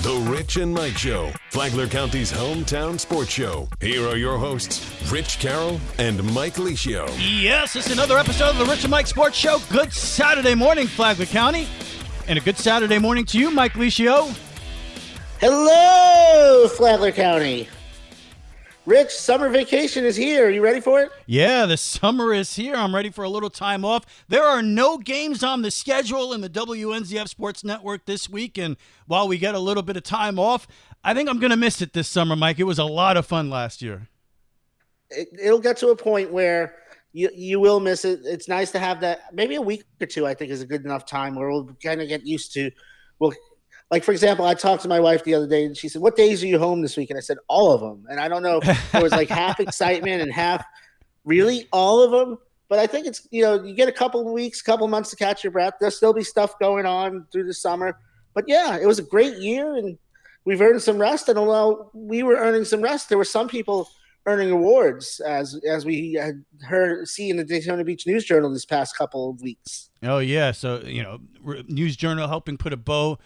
The Rich and Mike Show, Flagler County's hometown sports show. Here are your hosts, Rich Carroll and Mike Licio. Yes, it's another episode of the Rich and Mike Sports Show. Good Saturday morning, Flagler County. And a good Saturday morning to you, Mike Licio. Hello, Flagler County. Rich, summer vacation is here. Are you ready for it? Yeah, the summer is here. I'm ready for a little time off. There are no games on the schedule in the WNZF Sports Network this week, and while we get a little bit of time off, I think I'm going to miss it this summer, Mike. It was a lot of fun last year. It'll get to a point where you will miss it. It's nice to have that. Maybe a week or two, I think, is a good enough time where we'll kind of get used to. Like, for example, I talked to my wife the other day, and she said, "What days are you home this week?" And I said, "All of them." And I don't know, there was like half excitement and half, really, all of them. But I think it's, you get a couple of weeks, couple of months to catch your breath. There'll still be stuff going on through the summer. But, yeah, it was a great year, and we've earned some rest. And while we were earning some rest, there were some people earning awards, as we had see in the Daytona Beach News Journal this past couple of weeks. Oh, yeah. So, News Journal helping put a bow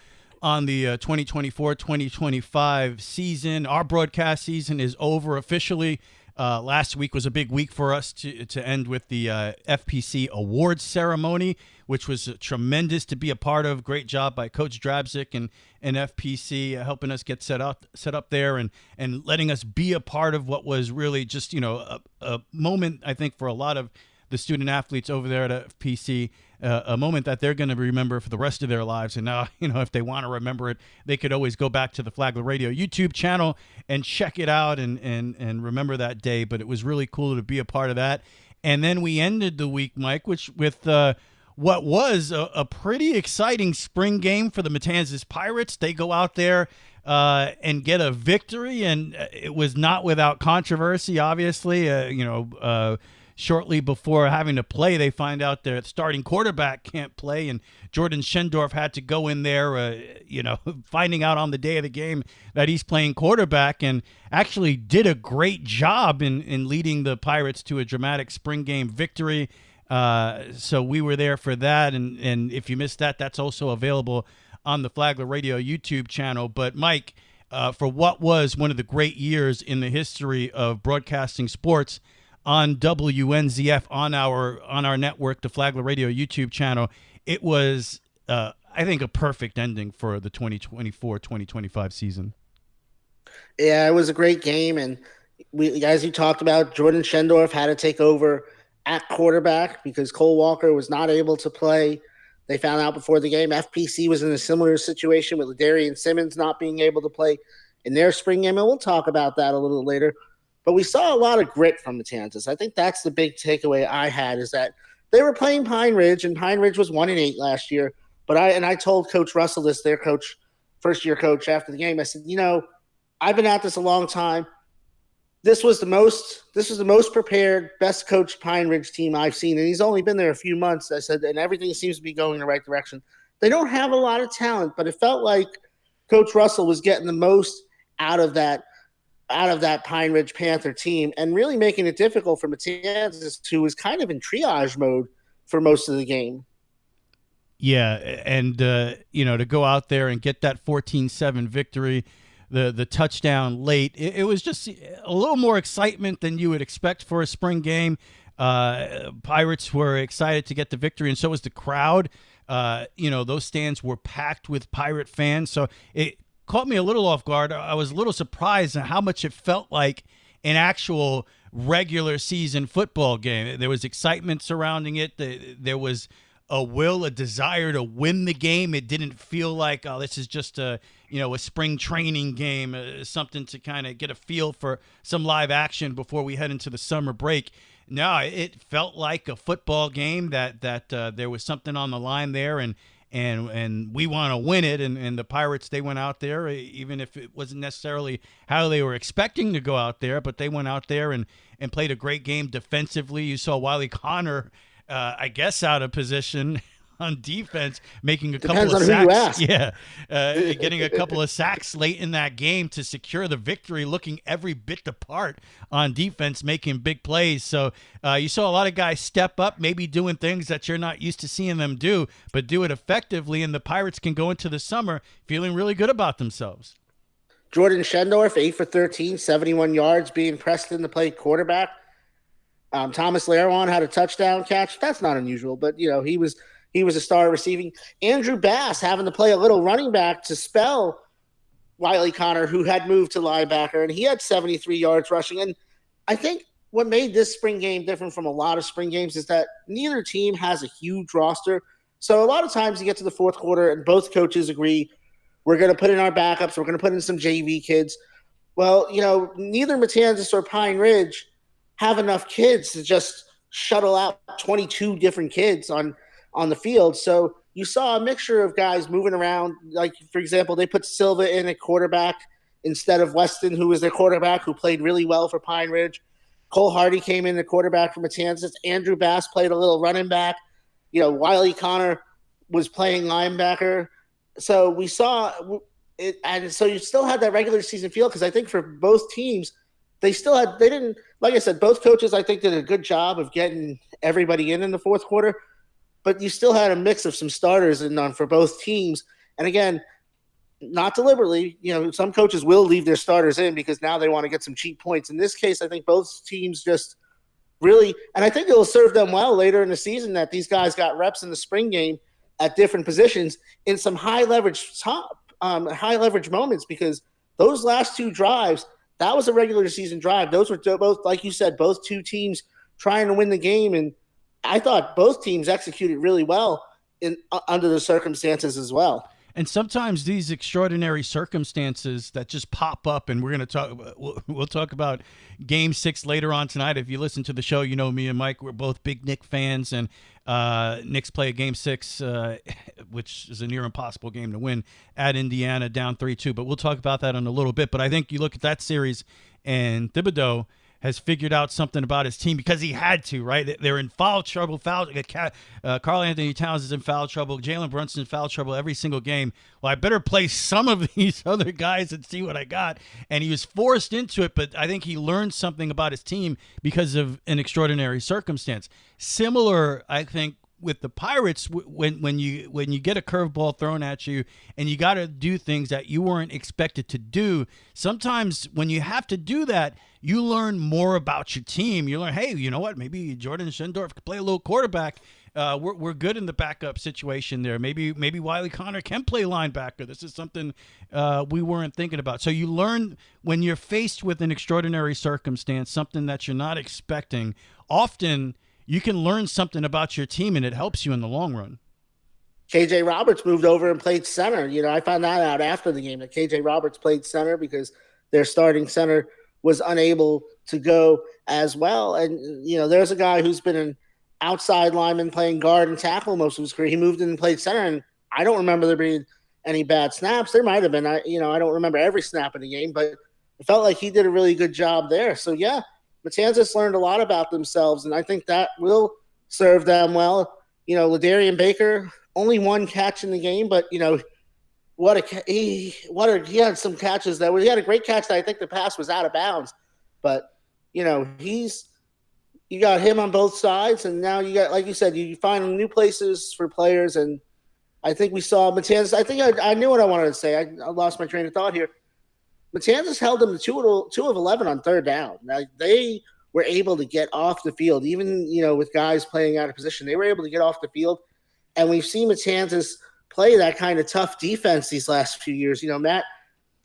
on the 2024-2025 season. Our broadcast season is over officially. Last week was a big week for us to end with the FPC awards ceremony, which was tremendous to be a part of. Great job by Coach Drabzik and FPC helping us get set up there and letting us be a part of what was really just a moment, I think, for a lot of the student athletes over there at FPC, a moment that they're going to remember for the rest of their lives. And now, if they want to remember it, they could always go back to the Flagler Radio YouTube channel and check it out and remember that day. But it was really cool to be a part of that. And then we ended the week, Mike, with what was a pretty exciting spring game for the Matanzas Pirates. They go out there and get a victory, and it was not without controversy, obviously. Shortly before having to play, they find out their starting quarterback can't play, and Jordan Schendorf had to go in there, finding out on the day of the game that he's playing quarterback, and actually did a great job in leading the Pirates to a dramatic spring game victory. So we were there for that, and if you missed that, that's also available on the Flagler Radio YouTube channel. But Mike, for what was one of the great years in the history of broadcasting sports on WNZF, on our network, the Flagler Radio YouTube channel, it was, I think, a perfect ending for the 2024-2025 season. Yeah, it was a great game, and as you talked about, Jordan Schendorf had to take over at quarterback because Cole Walker was not able to play. They found out before the game. FPC was in a similar situation with Darian Simmons not being able to play in their spring game, and we'll talk about that a little later. But we saw a lot of grit from the Matanzas. I think that's the big takeaway I had, is that they were playing Pine Ridge, and Pine Ridge was 1-8 last year. But I told Coach Russell this, their coach, first-year coach, after the game. I said, I've been at this a long time. This was the most prepared, best coached Pine Ridge team I've seen, and he's only been there a few months. I said, and everything seems to be going in the right direction. They don't have a lot of talent, but it felt like Coach Russell was getting the most out of that Pine Ridge Panther team, and really making it difficult for Matanzas, who was kind of in triage mode for most of the game. Yeah, and to go out there and get that 14-7 victory, the touchdown late, it was just a little more excitement than you would expect for a spring game. Pirates were excited to get the victory, and so was the crowd. Those stands were packed with Pirate fans, so it caught me a little off guard. I was a little surprised at how much it felt like an actual regular season football game. There was excitement surrounding it. There was a desire to win the game. It didn't feel like, oh, this is just a spring training game, something to kind of get a feel for some live action before we head into the summer break. No, it felt like a football game that there was something on the line there, and we want to win it. And the Pirates, they went out there, even if it wasn't necessarily how they were expecting to go out there, but they went out there and played a great game defensively. You saw Wiley Connor, I guess, out of position on defense, making a Depends couple of on who you sacks. ask. Yeah, getting a couple of sacks late in that game to secure the victory, looking every bit the part on defense, making big plays. So you saw a lot of guys step up, maybe doing things that you're not used to seeing them do, but do it effectively, and the Pirates can go into the summer feeling really good about themselves. Jordan Schendorf, 8 for 13, 71 yards, being pressed in to play quarterback. Thomas Lairwan had a touchdown catch. That's not unusual, but he was a star receiving. Andrew Bass having to play a little running back to spell Wiley Connor, who had moved to linebacker, and he had 73 yards rushing. And I think what made this spring game different from a lot of spring games is that neither team has a huge roster. So a lot of times you get to the fourth quarter and both coaches agree, we're going to put in our backups, we're going to put in some JV kids. Well, neither Matanzas or Pine Ridge have enough kids to just shuttle out 22 different kids on the field. So you saw a mixture of guys moving around. Like, for example, they put Silva in at quarterback instead of Weston, who was their quarterback, who played really well for Pine Ridge. Cole Hardy came in the quarterback for Matanzas. Andrew Bass played a little running back. Wiley Connor was playing linebacker. So we saw it, and so you still had that regular season feel, because I think for both teams, they didn't, like I said, both coaches, I think, did a good job of getting everybody in the fourth quarter, but you still had a mix of some starters for both teams. And again, not deliberately, some coaches will leave their starters in because now they want to get some cheap points. In this case, I think both teams just really, and I think it will serve them well later in the season that these guys got reps in the spring game at different positions in some high leverage moments, because those last two drives, that was a regular season drive. Those were both, like you said, both two teams trying to win the game, and I thought both teams executed really well under the circumstances as well. And sometimes these extraordinary circumstances that just pop up, and we're going to talk. We'll talk about Game 6 later on tonight. If you listen to the show, me and Mike, we're both big Knicks fans, and Knicks play a Game 6, which is a near impossible game to win at Indiana, down 3-2. But we'll talk about that in a little bit. But I think you look at that series, and Thibodeau has figured out something about his team because he had to, right? They're in foul trouble. Karl Anthony Towns is in foul trouble. Jalen Brunson in foul trouble every single game. Well, I better play some of these other guys and see what I got. And he was forced into it, but I think he learned something about his team because of an extraordinary circumstance. Similar, I think, with the Pirates, when you get a curveball thrown at you and you got to do things that you weren't expected to do, sometimes when you have to do that, you learn more about your team. You learn, hey, you know what? Maybe Jordan Schendorf could play a little quarterback. We're good in the backup situation there. Maybe Wiley Connor can play linebacker. This is something we weren't thinking about. So you learn when you're faced with an extraordinary circumstance, something that you're not expecting. Often you can learn something about your team, and it helps you in the long run. KJ Roberts moved over and played center. I found that out after the game, that KJ Roberts played center because their starting center was unable to go as well. And, there's a guy who's been an outside lineman playing guard and tackle most of his career. He moved in and played center, and I don't remember there being any bad snaps. There might have been. I don't remember every snap of the game, but it felt like he did a really good job there. So, yeah, Matanzas learned a lot about themselves, and I think that will serve them well. LaDarian Baker, only one catch in the game, but, he had some catches he had a great catch that I think the pass was out of bounds. But, you got him on both sides, and now you got, like you said, you find new places for players, and I think we saw Matanzas. I think I knew what I wanted to say. I lost my train of thought here. Matanzas held them to 2 of 11 on third down. Now, they were able to get off the field, even, with guys playing out of position. They were able to get off the field, and we've seen Matanzas play that kind of tough defense these last few years. Matt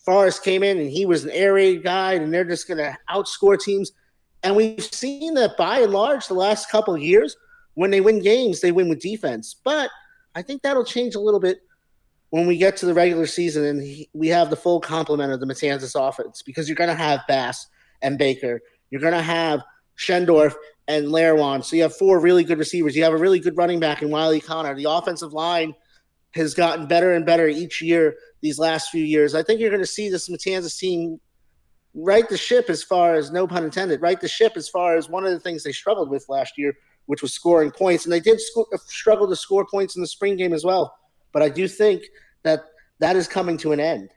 Forrest came in, and he was an air raid guy, and they're just going to outscore teams. And we've seen that by and large the last couple of years, when they win games, they win with defense. But I think that'll change a little bit when we get to the regular season and we have the full complement of the Matanzas offense, because you're going to have Bass and Baker. You're going to have Schendorf and Lairwan. So you have 4 really good receivers. You have a really good running back in Wiley Connor. The offensive line has gotten better and better each year these last few years. I think you're going to see this Matanzas team right the ship, as far as, no pun intended, right the ship as far as one of the things they struggled with last year which was scoring points. And they did struggle to score points in the spring game as well. But I do think that is coming to an end.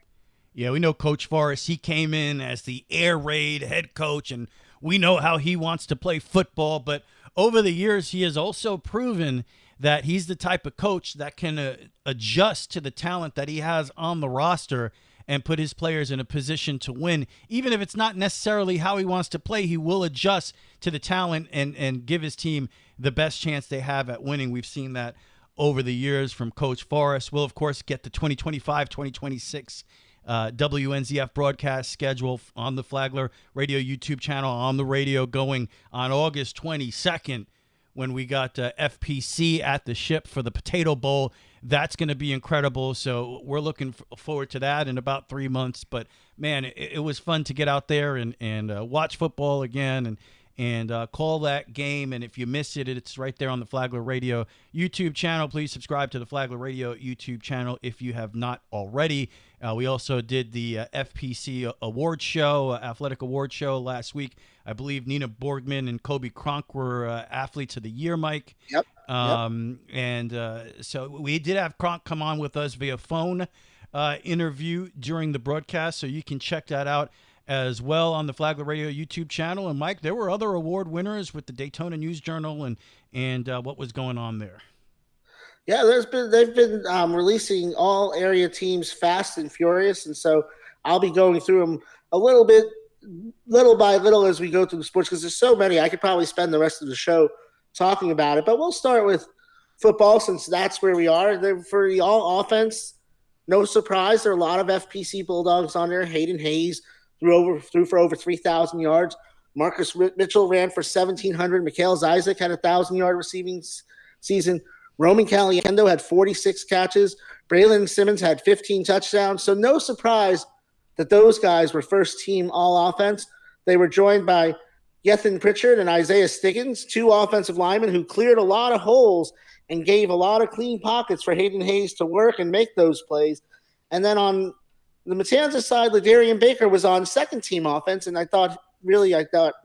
Yeah, we know Coach Forrest. He came in as the air raid head coach, and we know how he wants to play football. But over the years, he has also proven that he's the type of coach that can adjust to the talent that he has on the roster and put his players in a position to win. Even if it's not necessarily how he wants to play, he will adjust to the talent and give his team the best chance they have at winning. We've seen that over the years from Coach Forrest. We'll, of course, get the 2025-2026 WNZF broadcast schedule on the Flagler Radio YouTube channel, on the radio, going on August 22nd when we got FPC at the Ship for the Potato Bowl. That's going to be incredible. So we're looking forward to that in about 3 months. But, man, it was fun to get out there and watch football again and call that game. And if you miss it, it's right there on the Flagler Radio YouTube channel. Please subscribe to the Flagler Radio YouTube channel if you have not already. We also did the FPC award show, athletic award show last week. I believe Nina Borgman and Kobe Kronk were athletes of the year, Mike. Yep. So we did have Kronk come on with us via phone interview during the broadcast, so you can check that out as well on the Flagler Radio YouTube channel. And Mike, there were other award winners with the Daytona News Journal and what was going on there. Yeah, they've been releasing all area teams fast and furious, and so I'll be going through them a little by little as we go through the sports, because there's so many. I could probably spend the rest of the show talking about it, but we'll start with football since that's where we are. For the all offense, no surprise, there are a lot of FPC Bulldogs on there. Hayden Hayes threw for over 3,000 yards. Marcus Mitchell ran for 1,700. Mikhail Isaac had a 1,000-yard receiving season. Roman Caliendo had 46 catches. Braylon Simmons had 15 touchdowns. So no surprise that those guys were first-team all-offense. They were joined by Gethin Pritchard and Isaiah Stiggins, two offensive linemen who cleared a lot of holes and gave a lot of clean pockets for Hayden Hayes to work and make those plays. And then on the Matanzas side, Ladarian Baker was on second-team offense, and I thought Ladarian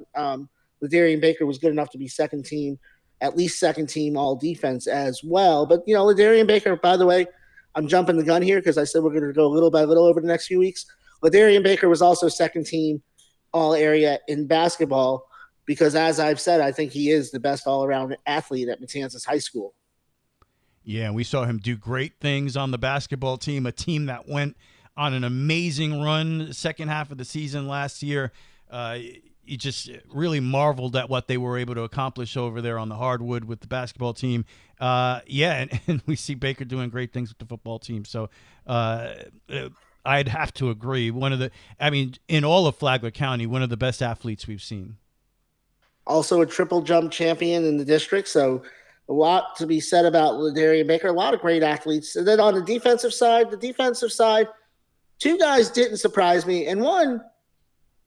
Baker was good enough to be second-team, at least second-team all-defense as well. But, Ladarian Baker, by the way, I'm jumping the gun here because I said we're going to go little by little over the next few weeks. Ladarian Baker was also second-team all-area in basketball because, as I've said, I think he is the best all-around athlete at Matanzas High School. Yeah, we saw him do great things on the basketball team, a team that went on an amazing run second half of the season last year. You just really marveled at what they were able to accomplish over there on the hardwood with the basketball team. And we see Baker doing great things with the football team. So I'd have to agree. In all of Flagler County, one of the best athletes we've seen. Also a triple jump champion in the district. So a lot to be said about Ladarian Baker. A lot of great athletes. And then on the defensive side, two guys didn't surprise me. And one,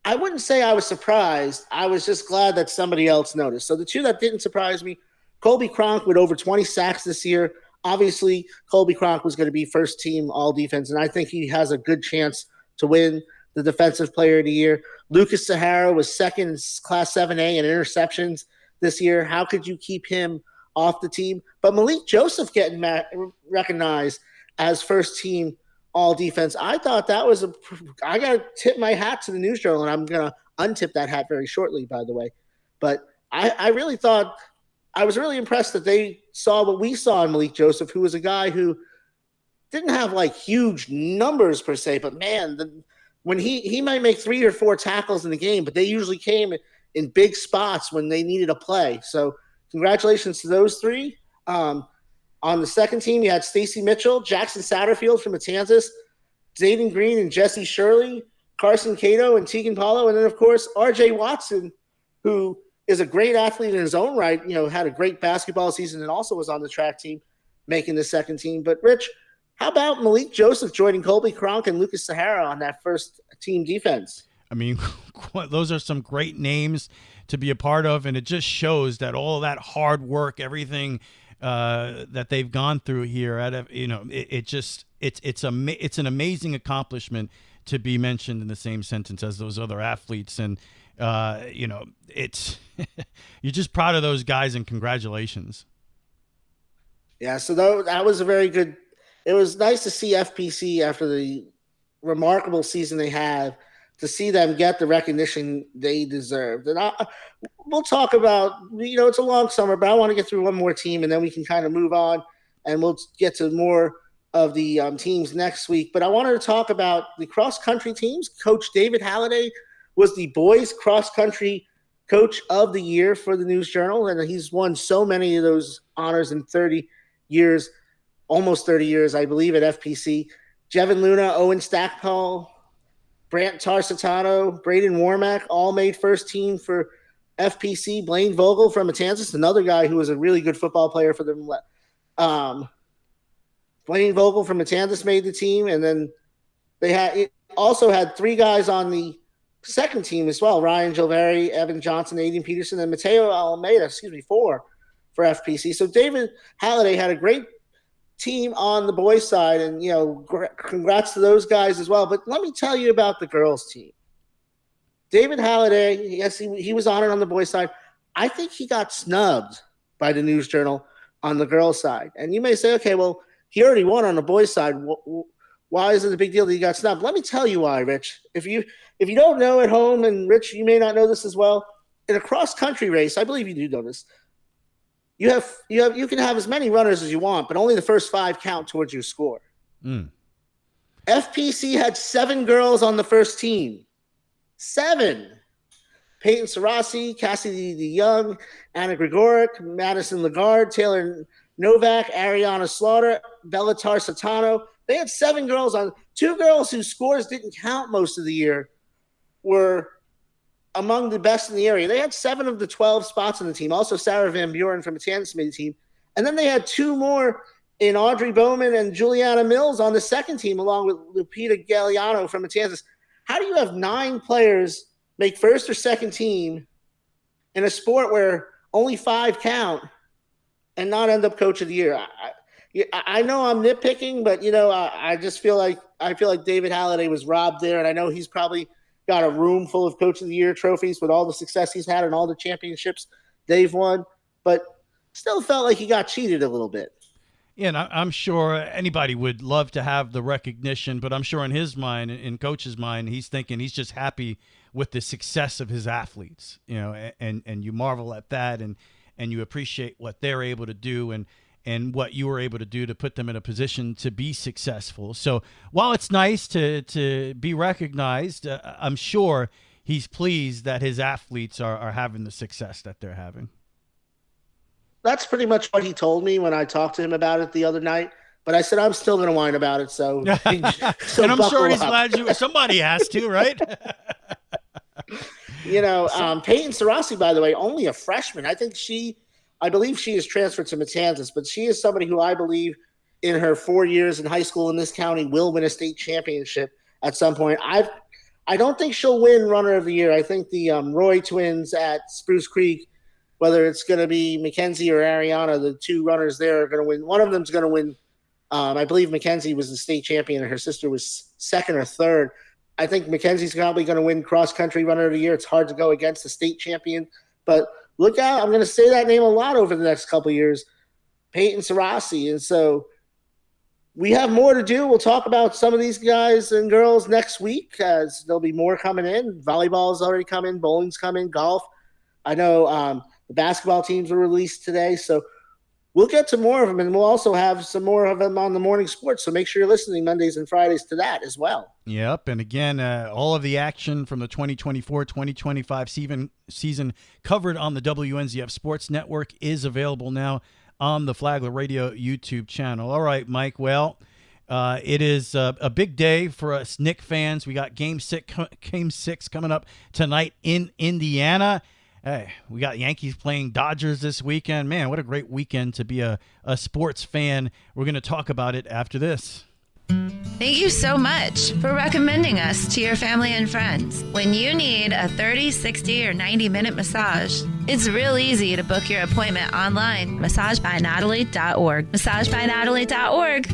I wouldn't say I was surprised. I was just glad that somebody else noticed. So the two that didn't surprise me, Colby Kronk with over 20 sacks this year. Obviously, Colby Kronk was going to be first team all defense, and I think he has a good chance to win the Defensive Player of the Year. Lucas Sahara was second in Class 7A in interceptions this year. How could you keep him off the team? But Malik Joseph getting recognized as first team all defense. I thought that was I got to tip my hat to the News Journal, and I'm going to untip that hat very shortly, by the way. But I really thought I was really impressed that they saw what we saw in Malik Joseph, who was a guy who didn't have like huge numbers per se, but man, when he might make 3 or 4 tackles in the game, but they usually came in big spots when they needed a play. So congratulations to those three. On the second team, you had Stacy Mitchell, Jackson Satterfield from Matanzas, Zayden Green and Jesse Shirley, Carson Cato and Tegan Paulo, and then, of course, R.J. Watson, who is a great athlete in his own right, had a great basketball season and also was on the track team, making the second team. But, Rich, how about Malik Joseph joining Colby Kronk and Lucas Sahara on that first team defense? I mean, those are some great names to be a part of, and it just shows that all of that hard work, everything that they've gone through here, it's an amazing accomplishment to be mentioned in the same sentence as those other athletes. And, it's you're just proud of those guys, and congratulations. Yeah, so that was a very good – it was nice to see FPC after the remarkable season they had, to see them get the recognition they deserved. And we'll talk about – it's a long summer, but I want to get through one more team, and then we can kind of move on, and we'll get to more of the teams next week. But I wanted to talk about the cross-country teams. Coach David Halliday was the boys cross-country coach of the year for the News Journal, and he's won so many of those honors in 30 years, almost 30 years, I believe, at FPC. Jevin Luna, Owen Stackpole, Brant Tarsitano, Braden Warmack all made first team for FPC. Blaine Vogel from Matanzas, another guy who was a really good football player for them. Blaine Vogel from Matanzas made the team, and then they also had three guys on the second team as well: Ryan Gilveri, Evan Johnson, Aiden Peterson, and Mateo Almeida, four for FPC. So David Halliday had a great team on the boys' side, and congrats to those guys as well. But let me tell you about the girls' team. David Halliday, yes, he was honored on the boys' side. I think he got snubbed by the News Journal on the girls' side. And you may say, okay, well, he already won on the boys' side. Why is it a big deal that he got snubbed? Let me tell you why, Rich. If you don't know at home, and Rich, you may not know this as well, in a cross-country race, I believe you do know this, you can have as many runners as you want, but only the first 5 count towards your score. FPC had 7 girls on the first team. 7. Peyton Sarasi, Cassidy DeYoung, Anna Gregoric, Madison Lagarde, Taylor Novak, Ariana Slaughter, Bella Tarsitano. They had 7 girls on. 2 girls whose scores didn't count most of the year were among the best in the area. They had 7 of the 12 spots on the team. Also, Sarah Van Buren from Matanzas made the team. And then they had 2 more in Audrey Bowman and Juliana Mills on the second team, along with Lupita Galliano from Matanzas. How do you have 9 players make first or second team in a sport where only 5 count and not end up coach of the year? I know I'm nitpicking, but I just feel like David Halliday was robbed there, and I know he's probably got a room full of coach of the year trophies with all the success he's had and all the championships they've won, but still felt like he got cheated a little bit. Yeah, and I'm sure anybody would love to have the recognition, but I'm sure in his mind, in Coach's mind, he's thinking he's just happy with the success of his athletes, and you marvel at that, and you appreciate what they're able to do, and what you were able to do to put them in a position to be successful. So while it's nice to be recognized, I'm sure he's pleased that his athletes are having the success that they're having. That's pretty much what he told me when I talked to him about it the other night. But I said, I'm still going to whine about it. So, and I'm sure he's glad somebody has to, right? Peyton Sarasi, by the way, only a freshman. I believe she is transferred to Matanzas, but she is somebody who I believe in her 4 years in high school in this county will win a state championship at some point. I don't think she'll win runner of the year. I think the Roy twins at Spruce Creek, whether it's going to be Mackenzie or Ariana, the 2 runners there are going to win. One of them's going to win. I believe Mackenzie was the state champion and her sister was 2nd or 3rd. I think Mackenzie's probably going to win cross-country runner of the year. It's hard to go against the state champion, but look out. I'm going to say that name a lot over the next couple of years, Peyton Sarasi. And so we have more to do. We'll talk about some of these guys and girls next week, as there'll be more coming in. Volleyball's already come in. Bowling's coming. Golf. I know the basketball teams were released today. So we'll get to more of them, and we'll also have some more of them on the morning sports. So make sure you're listening Mondays and Fridays to that as well. Yep. And again, all of the action from the 2024-2025 season covered on the WNZF Sports Network is available now on the Flagler Radio YouTube channel. All right, Mike. Well, it is a big day for us Knick fans. We got Game 6 coming up tonight in Indiana. Hey, we got Yankees playing Dodgers this weekend. Man, what a great weekend to be a sports fan. We're going to talk about it after this. Thank you so much for recommending us to your family and friends. When you need a 30, 60, or 90-minute massage, it's real easy to book your appointment online. MassageByNatalie.org. MassageByNatalie.org.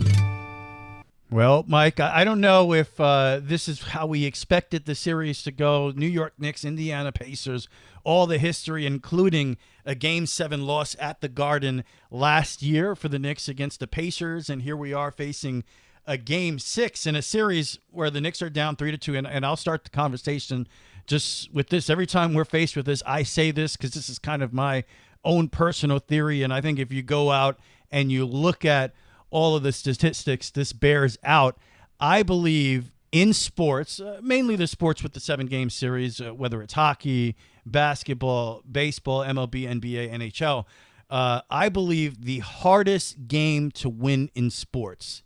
Well, Mike, I don't know if this is how we expected the series to go. New York Knicks, Indiana Pacers, all the history, including a Game 7 loss at the Garden last year for the Knicks against the Pacers. And here we are facing a Game 6 in a series where the Knicks are down 3-2. And I'll start the conversation just with this. Every time we're faced with this, I say this because this is kind of my own personal theory. And I think if you go out and you look at all of the statistics, this bears out. I believe in sports, mainly the sports with the 7-game series, whether it's hockey, basketball, baseball, MLB, NBA, NHL, I believe the hardest game to win in sports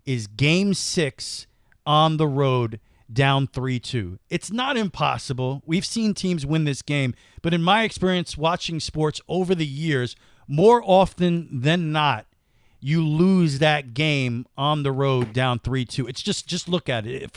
is Game 6 on the road down 3-2. It's not impossible. We've seen teams win this game, but in my experience watching sports over the years, more often than not, you lose that game on the road down 3-2. It's just look at it.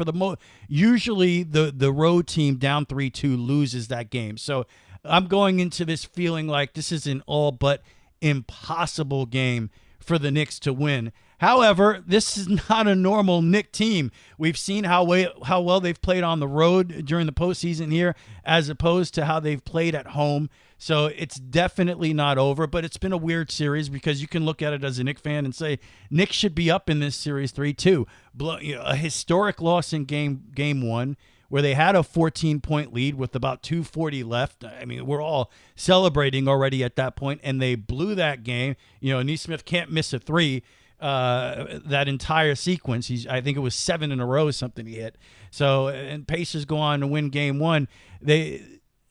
Usually the road team down 3-2 loses that game. So I'm going into this feeling like this is an all but impossible game for the Knicks to win. However, this is not a normal Knicks team. We've seen how well they've played on the road during the postseason here as opposed to how they've played at home. So it's definitely not over, but it's been a weird series because you can look at it as a Knicks fan and say Knicks should be up in this series 3-2. A historic loss in game 1 where they had a 14-point lead with about 2:40 left. I mean, we're all celebrating already at that point, and they blew that game. Nesmith can't miss a three. That entire sequence, I think it was 7 in a row, something he hit. So, and Pacers go on to win game 1.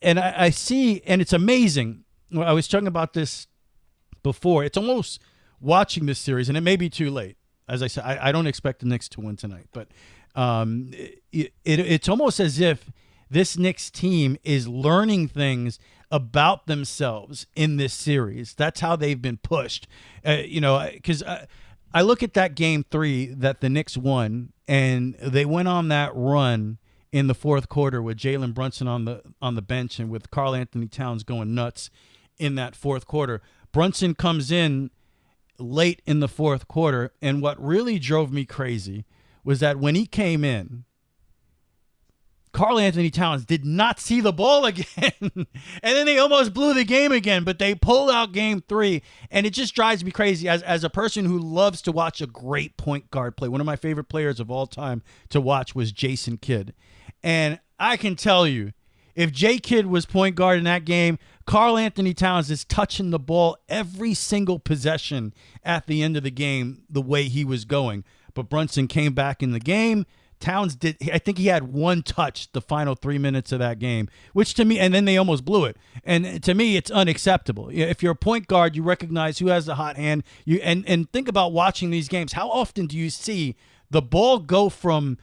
I see, and it's amazing. I was talking about this before. It's almost watching this series, and it may be too late. As I said, I don't expect the Knicks to win tonight, but it's almost as if this Knicks team is learning things about themselves in this series. That's how they've been pushed. Because I look at that game 3 that the Knicks won, and they went on that run in the fourth quarter with Jalen Brunson on the bench and with Karl Anthony Towns going nuts in that fourth quarter. Brunson comes in late in the fourth quarter, and what really drove me crazy was that when he came in, Karl Anthony Towns did not see the ball again. And then they almost blew the game again, but they pulled out game 3. And it just drives me crazy as a person who loves to watch a great point guard play. One of my favorite players of all time to watch was Jason Kidd. And I can tell you, if J. Kidd was point guard in that game, Karl Anthony Towns is touching the ball every single possession at the end of the game the way he was going. But Brunson came back in the game. Towns did. I think he had one touch the final 3 minutes of that game, which to me, and then they almost blew it. And to me, it's unacceptable. If you're a point guard, you recognize who has the hot hand. And think about watching these games. How often do you see the ball go from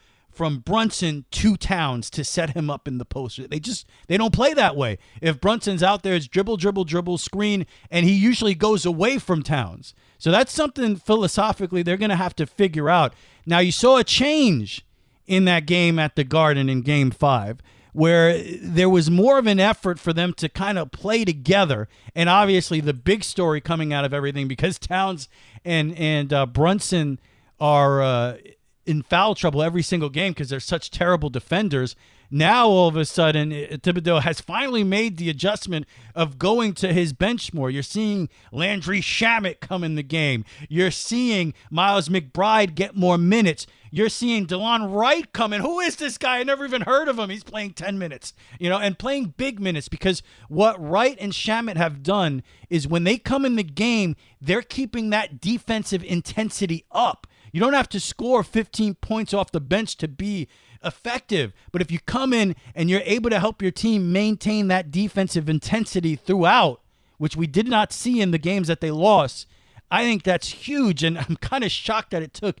Brunson to Towns to set him up in the post? They don't play that way. If Brunson's out there, it's dribble, screen, and he usually goes away from Towns. So that's something philosophically they're going to have to figure out. Now, you saw a change in that game at the Garden in game 5, where there was more of an effort for them to kind of play together. And obviously the big story coming out of everything, because Towns and Brunson are in foul trouble every single game because they're such terrible defenders. Now, all of a sudden, Thibodeau has finally made the adjustment of going to his bench more. You're seeing Landry Shamet come in the game. You're seeing Miles McBride get more minutes. You're seeing DeLon Wright come in. Who is this guy? I never even heard of him. He's playing 10 minutes, and playing big minutes, because what Wright and Shamet have done is when they come in the game, they're keeping that defensive intensity up. You don't have to score 15 points off the bench to be effective. But if you come in and you're able to help your team maintain that defensive intensity throughout, which we did not see in the games that they lost, I think that's huge. And I'm kind of shocked that it took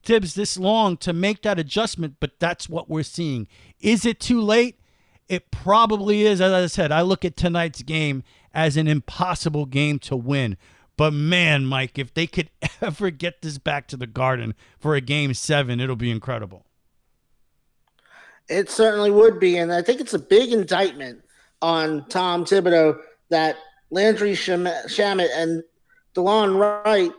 Tibbs this long to make that adjustment, but that's what we're seeing. Is it too late? It probably is. As I said, I look at tonight's game as an impossible game to win. But man, Mike, if they could ever get this back to the Garden for a game 7, it'll be incredible. It certainly would be. And I think it's a big indictment on Tom Thibodeau that Landry Shamet and DeLon Wright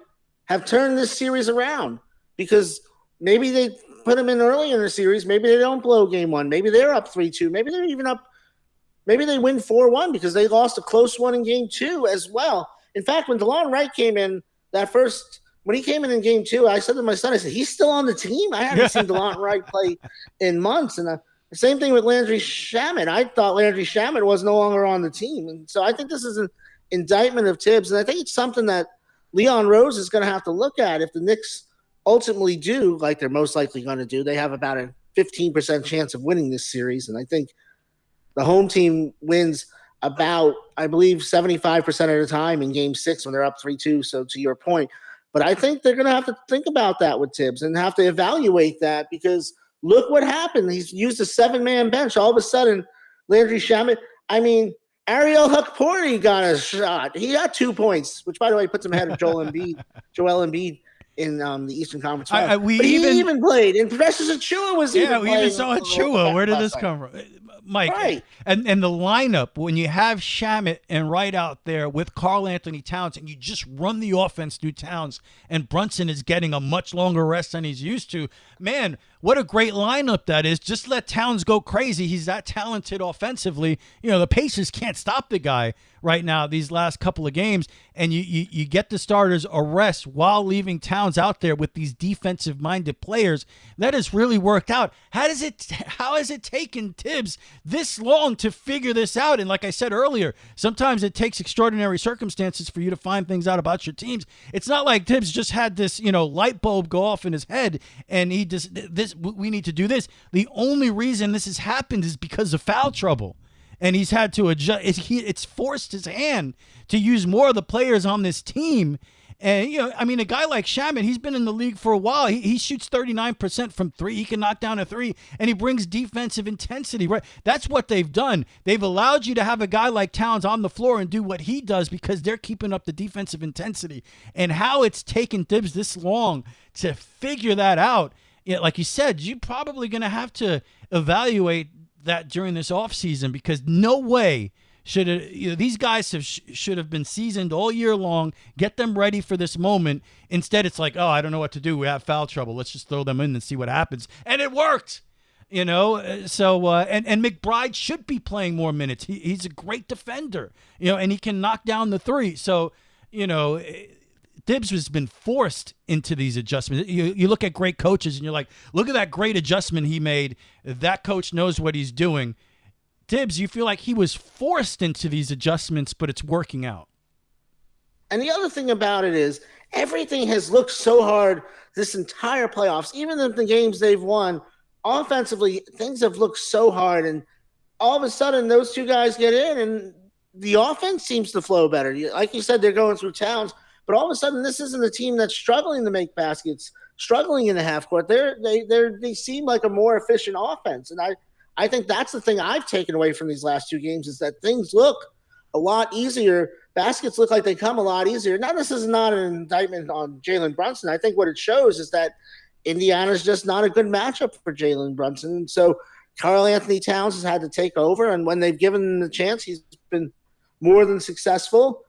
have turned this series around, because maybe they put them in early in the series. Maybe they don't blow game one. Maybe they're up 3-2. Maybe they're even up. Maybe they win 4-1 because they lost a close one in game two as well. In fact, when DeLon Wright came in when he came in game two, I said to my son, I said, he's still on the team? I haven't seen DeLon Wright play in months. And the same thing with Landry Shamet. I thought Landry Shamet was no longer on the team. And so I think this is an indictment of Tibbs. And I think it's something that Leon Rose is going to have to look at. If the Knicks ultimately do, like they're most likely going to do, they have about a 15% chance of winning this series. And I think the home team wins about, I believe, 75% of the time in game six when they're up 3-2. So to your point, but I think they're going to have to think about that with Tibbs and have to evaluate that, because look what happened. He's used a 7-man bench. All of a sudden, Landry Shamet, Ariel Hukporti got a shot. He got 2 points, which, by the way, puts him ahead of Joel Embiid in the Eastern Conference Finals. He even played. And Precious Achiuwa was even playing. Yeah, we even saw Achiuwa. Where did this come from? Mike, right. And the lineup, when you have Shamet and Wright out there with Karl Anthony Towns, and you just run the offense through Towns, and Brunson is getting a much longer rest than he's used to, man, what a great lineup that is. Just let Towns go crazy. He's that talented offensively. The Pacers can't stop the guy right now these last couple of games, and you get the starters a rest while leaving Towns out there with these defensive-minded players. That has really worked out. How has it taken Tibbs this long to figure this out? And like I said earlier, sometimes it takes extraordinary circumstances for you to find things out about your teams. It's not like Tibbs just had this, light bulb go off in his head and he just, we need to do this. The only reason this has happened is because of foul trouble. And he's had to adjust. It's forced his hand to use more of the players on this team. And, a guy like Shamet, he's been in the league for a while. He shoots 39% from three. He can knock down a three, and he brings defensive intensity. Right? That's what they've done. They've allowed you to have a guy like Towns on the floor and do what he does because they're keeping up the defensive intensity. And how it's taken Tibbs this long to figure that out, like you said, you're probably going to have to evaluate that during this offseason, because no way should it, these guys should have been seasoned all year long, get them ready for this moment. Instead, it's like, oh, I don't know what to do. We have foul trouble. Let's just throw them in and see what happens. And it worked, So, and McBride should be playing more minutes. He's a great defender, and he can knock down the three. So, Tibbs has been forced into these adjustments. You look at great coaches and you're like, look at that great adjustment he made. That coach knows what he's doing. Tibbs, you feel like he was forced into these adjustments, but it's working out. And the other thing about it is everything has looked so hard this entire playoffs. Even in the games they've won, offensively, things have looked so hard. And all of a sudden, those two guys get in and the offense seems to flow better. Like you said, they're going through Towns. But all of a sudden, this isn't a team that's struggling to make baskets, struggling in the half court. They seem like a more efficient offense. And I think that's the thing I've taken away from these last two games, is that things look a lot easier. Baskets look like they come a lot easier. Now, this is not an indictment on Jalen Brunson. I think what it shows is that Indiana's just not a good matchup for Jalen Brunson. And so Karl Anthony Towns has had to take over. And when they've given him the chance, he's been more than successful.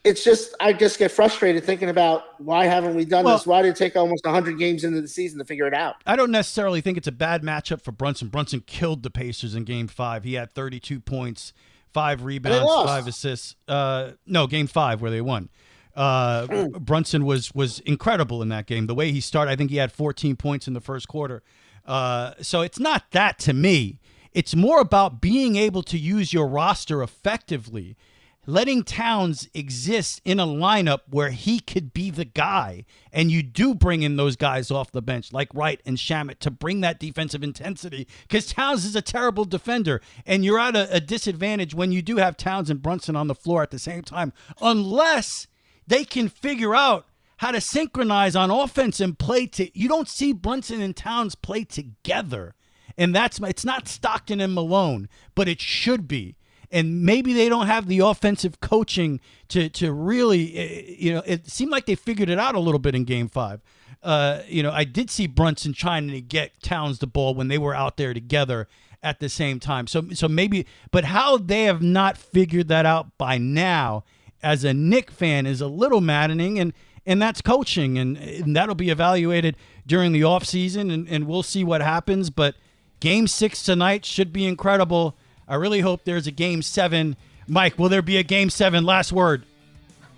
It's just, I just get frustrated thinking about why haven't we done this? Why did it take almost 100 games into the season to figure it out? I don't necessarily think it's a bad matchup for Brunson. Brunson killed the Pacers in Game 5. He had 32 points, 5 rebounds, 5 assists. No, Game 5 where they won. Brunson was incredible in that game. The way he started, I think he had 14 points in the first quarter. So it's not that to me. It's more about being able to use your roster effectively, letting Towns exist in a lineup where he could be the guy, and you do bring in those guys off the bench like Wright and Shamet to bring that defensive intensity, because Towns is a terrible defender, and you're at a disadvantage when you do have Towns and Brunson on the floor at the same time, unless they can figure out how to synchronize on offense and play you don't see Brunson and Towns play together, and it's not Stockton and Malone, but it should be. And maybe they don't have the offensive coaching to really, it seemed like they figured it out a little bit in Game 5. I did see Brunson trying to get Towns the ball when they were out there together at the same time. So maybe, but how they have not figured that out by now as a Knick fan is a little maddening. And and that's coaching, and that'll be evaluated during the offseason, and we'll see what happens. But Game 6 tonight should be incredible. I really hope there's a Game 7. Mike, will there be a Game 7? Last word.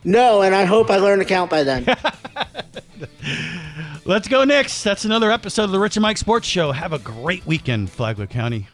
No, and I hope I learn to count by then. Let's go Knicks. That's another episode of the Rich and Mike Sports Show. Have a great weekend, Flagler County.